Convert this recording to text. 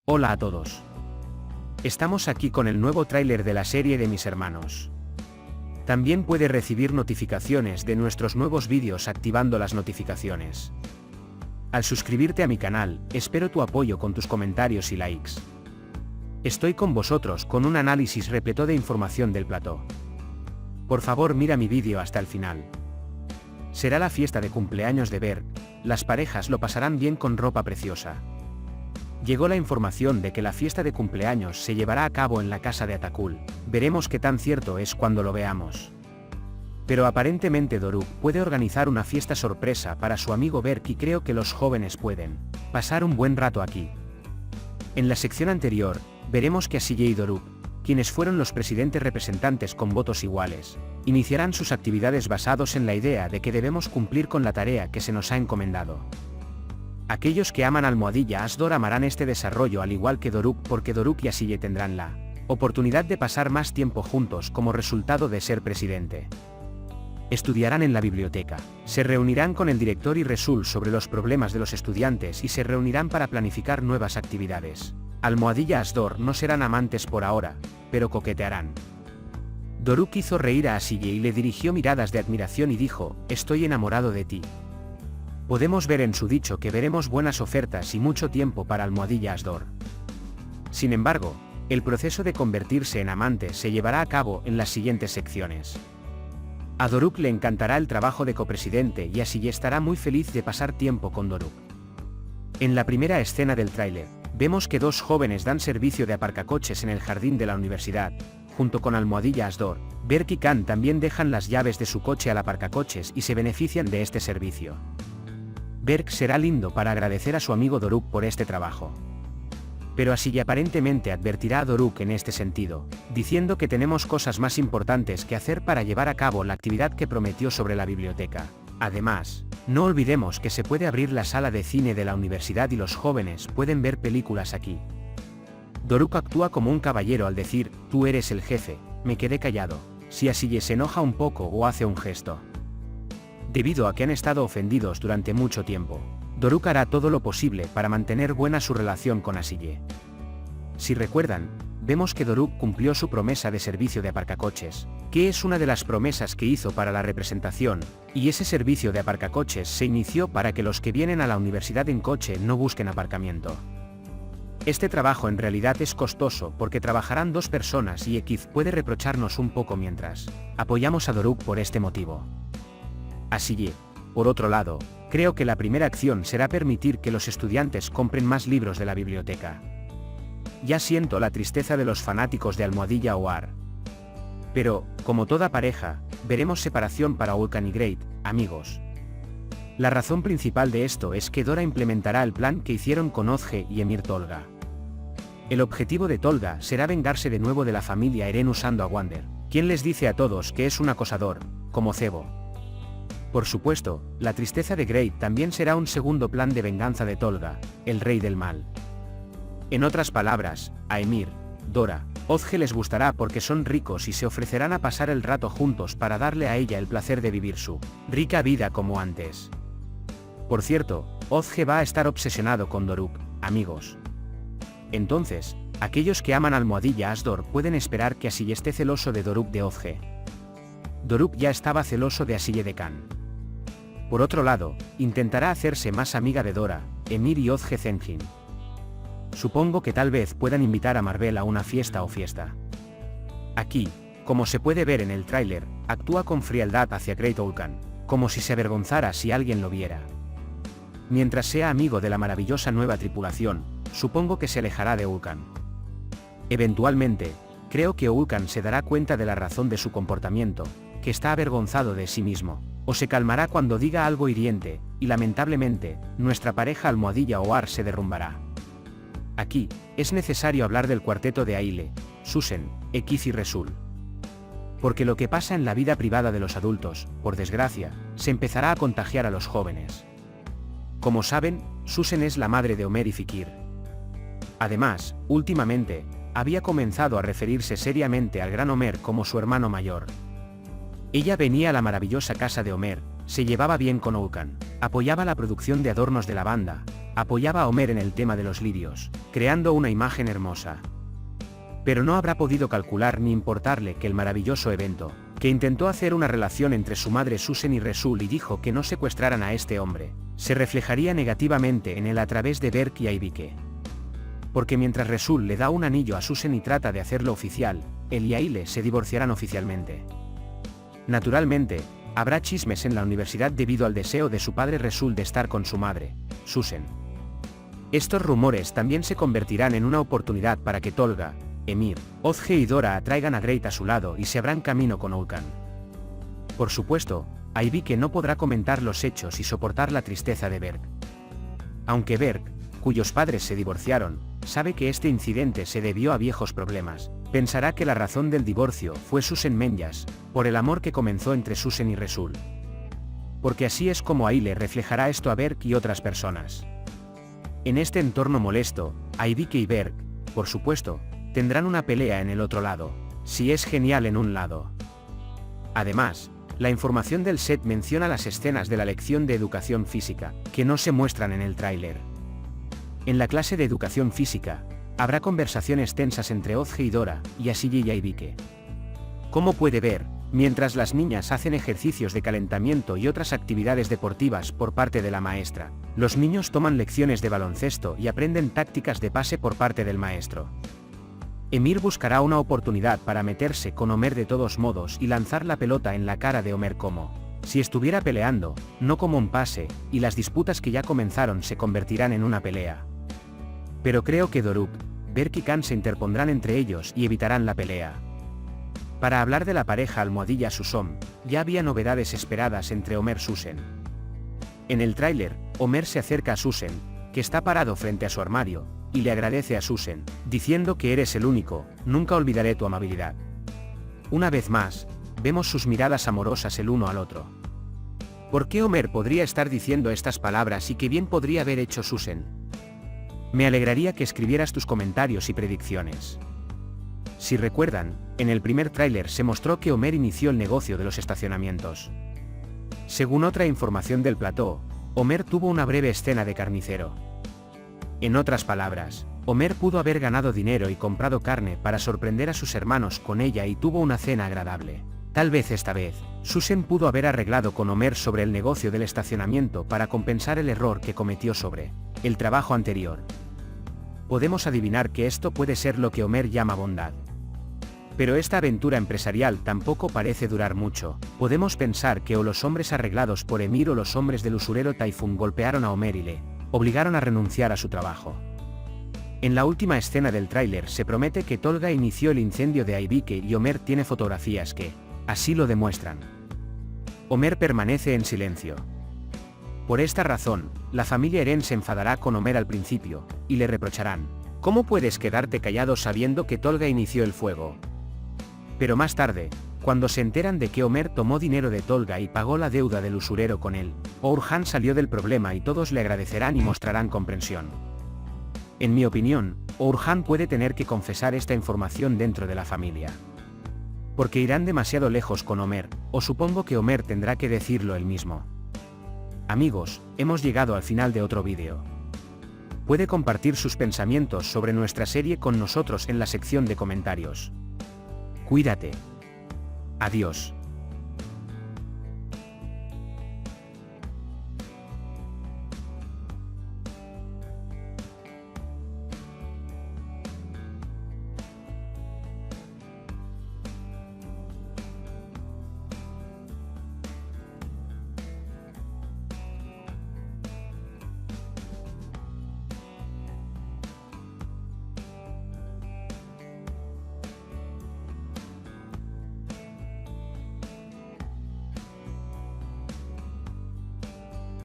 Hola a todos. Estamos aquí con el nuevo tráiler de la serie de Mis Hermanos. También puede recibir notificaciones de nuestros nuevos vídeos activando las notificaciones. Al suscribirte a mi canal, espero tu apoyo con tus comentarios y likes. Estoy con vosotros con un análisis repleto de información del plató. Por favor mira mi vídeo hasta el final. Será la fiesta de cumpleaños de Berk, las parejas lo pasarán bien con ropa preciosa. Llegó la información de que la fiesta de cumpleaños se llevará a cabo en la casa de Atakul, veremos qué tan cierto es cuando lo veamos. Pero aparentemente Doruk puede organizar una fiesta sorpresa para su amigo Berk y creo que los jóvenes pueden pasar un buen rato aquí. En la sección anterior, veremos que Asille y Doruk, quienes fueron los presidentes representantes con votos iguales, iniciarán sus actividades basados en la idea de que debemos cumplir con la tarea que se nos ha encomendado. Aquellos que aman Almohadilla Asdor amarán este desarrollo al igual que Doruk porque Doruk y Asille tendrán la oportunidad de pasar más tiempo juntos como resultado de ser presidente. Estudiarán en la biblioteca, se reunirán con el director y Resul sobre los problemas de los estudiantes y se reunirán para planificar nuevas actividades. Almohadilla Asdor no serán amantes por ahora, pero coquetearán. Doruk hizo reír a Asille y le dirigió miradas de admiración y dijo, estoy enamorado de ti. Podemos ver en su dicho que veremos buenas ofertas y mucho tiempo para Almohadilla Asdor. Sin embargo, el proceso de convertirse en amante se llevará a cabo en las siguientes secciones. A Doruk le encantará el trabajo de copresidente y Asille estará muy feliz de pasar tiempo con Doruk. En la primera escena del tráiler, vemos que dos jóvenes dan servicio de aparcacoches en el jardín de la universidad, junto con Almohadilla Asdor. Berk y Khan también dejan las llaves de su coche al aparcacoches y se benefician de este servicio. Berk será lindo para agradecer a su amigo Doruk por este trabajo. Pero Asille aparentemente advertirá a Doruk en este sentido, diciendo que tenemos cosas más importantes que hacer para llevar a cabo la actividad que prometió sobre la biblioteca. Además, no olvidemos que se puede abrir la sala de cine de la universidad y los jóvenes pueden ver películas aquí. Doruk actúa como un caballero al decir, tú eres el jefe, me quedé callado, si Asille se enoja un poco o hace un gesto. Debido a que han estado ofendidos durante mucho tiempo, Doruk hará todo lo posible para mantener buena su relación con Asille. Si recuerdan, vemos que Doruk cumplió su promesa de servicio de aparcacoches, que es una de las promesas que hizo para la representación, y ese servicio de aparcacoches se inició para que los que vienen a la universidad en coche no busquen aparcamiento. Este trabajo en realidad es costoso porque trabajarán dos personas y Ekiz puede reprocharnos un poco mientras apoyamos a Doruk por este motivo. Asille, por otro lado, creo que la primera acción será permitir que los estudiantes compren más libros de la biblioteca. Ya siento la tristeza de los fanáticos de Almohadilla Oar. Pero, como toda pareja, veremos separación para Ulkan y Great, amigos. La razón principal de esto es que Dora implementará el plan que hicieron con Ozge y Emir Tolga. El objetivo de Tolga será vengarse de nuevo de la familia Eren usando a Wander, quien les dice a todos que es un acosador, como Cebo. Por supuesto, la tristeza de Great también será un segundo plan de venganza de Tolga, el rey del mal. En otras palabras, a Emir, Dora, Ozge les gustará porque son ricos y se ofrecerán a pasar el rato juntos para darle a ella el placer de vivir su rica vida como antes. Por cierto, Ozge va a estar obsesionado con Doruk, amigos. Entonces, aquellos que aman Almohadilla Asdor pueden esperar que Asille esté celoso de Doruk de Ozge. Doruk ya estaba celoso de Asille de Khan. Por otro lado, intentará hacerse más amiga de Dora, Emir y Ozge Zenjin. Supongo que tal vez puedan invitar a Marvel a una fiesta o fiesta. Aquí, como se puede ver en el tráiler, actúa con frialdad hacia Great Ulkan, como si se avergonzara si alguien lo viera. Mientras sea amigo de la maravillosa nueva tripulación, supongo que se alejará de Ulkan. Eventualmente, creo que Ulkan se dará cuenta de la razón de su comportamiento, que está avergonzado de sí mismo, o se calmará cuando diga algo hiriente, y lamentablemente, nuestra pareja Almohadilla Oar se derrumbará. Aquí, es necesario hablar del cuarteto de Aile, Susen, Ekiz y Resul. Porque lo que pasa en la vida privada de los adultos, por desgracia, se empezará a contagiar a los jóvenes. Como saben, Susen es la madre de Omer y Fikir. Además, últimamente, había comenzado a referirse seriamente al gran Omer como su hermano mayor. Ella venía a la maravillosa casa de Omer, se llevaba bien con Ourkan, apoyaba la producción de adornos de la banda, apoyaba a Homer en el tema de los lirios, creando una imagen hermosa. Pero no habrá podido calcular ni importarle que el maravilloso evento, que intentó hacer una relación entre su madre Susan y Resul y dijo que no secuestraran a este hombre, se reflejaría negativamente en él a través de Berk y Aibike. Porque mientras Resul le da un anillo a Susan y trata de hacerlo oficial, él y Aile se divorciarán oficialmente. Naturalmente, habrá chismes en la universidad debido al deseo de su padre Resul de estar con su madre, Susan. Estos rumores también se convertirán en una oportunidad para que Tolga, Emir, Ozge y Dora atraigan a Great a su lado y se abran camino con Ourkan. Por supuesto, Aibike no podrá comentar los hechos y soportar la tristeza de Berk. Aunque Berk, cuyos padres se divorciaron, sabe que este incidente se debió a viejos problemas, pensará que la razón del divorcio fue Susan Menjas, por el amor que comenzó entre Susan y Resul. Porque así es como Aile reflejará esto a Berk y otras personas. En este entorno molesto, Aibike y Berk, por supuesto, tendrán una pelea en el otro lado, si es genial en un lado. Además, la información del set menciona las escenas de la lección de educación física, que no se muestran en el tráiler. En la clase de educación física, habrá conversaciones tensas entre Ozge y Dora, y Asille y Aibike. Como puede ver, mientras las niñas hacen ejercicios de calentamiento y otras actividades deportivas por parte de la maestra, los niños toman lecciones de baloncesto y aprenden tácticas de pase por parte del maestro. Emir buscará una oportunidad para meterse con Homer de todos modos y lanzar la pelota en la cara de Homer como si estuviera peleando, no como un pase, y las disputas que ya comenzaron se convertirán en una pelea. Pero creo que Doruk, Berk y Khan se interpondrán entre ellos y evitarán la pelea. Para hablar de la pareja almohadilla Susom, ya había novedades esperadas entre Homer y Susan. En el tráiler, Homer se acerca a Susan, que está parado frente a su armario, y le agradece a Susan, diciendo que eres el único, nunca olvidaré tu amabilidad. Una vez más, vemos sus miradas amorosas el uno al otro. ¿Por qué Homer podría estar diciendo estas palabras y qué bien podría haber hecho Susan? Me alegraría que escribieras tus comentarios y predicciones. Si recuerdan, en el primer tráiler se mostró que Homer inició el negocio de los estacionamientos. Según otra información del plató, Homer tuvo una breve escena de carnicero. En otras palabras, Homer pudo haber ganado dinero y comprado carne para sorprender a sus hermanos con ella y tuvo una cena agradable. Tal vez esta vez, Susan pudo haber arreglado con Homer sobre el negocio del estacionamiento para compensar el error que cometió sobre el trabajo anterior. Podemos adivinar que esto puede ser lo que Homer llama bondad. Pero esta aventura empresarial tampoco parece durar mucho. Podemos pensar que o los hombres arreglados por Emir o los hombres del usurero Typhoon golpearon a Homer y le obligaron a renunciar a su trabajo. En la última escena del tráiler se promete que Tolga inició el incendio de Aibike y Homer tiene fotografías que así lo demuestran. Homer permanece en silencio. Por esta razón, la familia Eren se enfadará con Homer al principio, y le reprocharán: ¿cómo puedes quedarte callado sabiendo que Tolga inició el fuego? Pero más tarde, cuando se enteran de que Homer tomó dinero de Tolga y pagó la deuda del usurero con él, Ourkan salió del problema y todos le agradecerán y mostrarán comprensión. En mi opinión, Ourkan puede tener que confesar esta información dentro de la familia. Porque irán demasiado lejos con Homer, o supongo que Homer tendrá que decirlo él mismo. Amigos, hemos llegado al final de otro vídeo. Puede compartir sus pensamientos sobre nuestra serie con nosotros en la sección de comentarios. Cuídate. Adiós.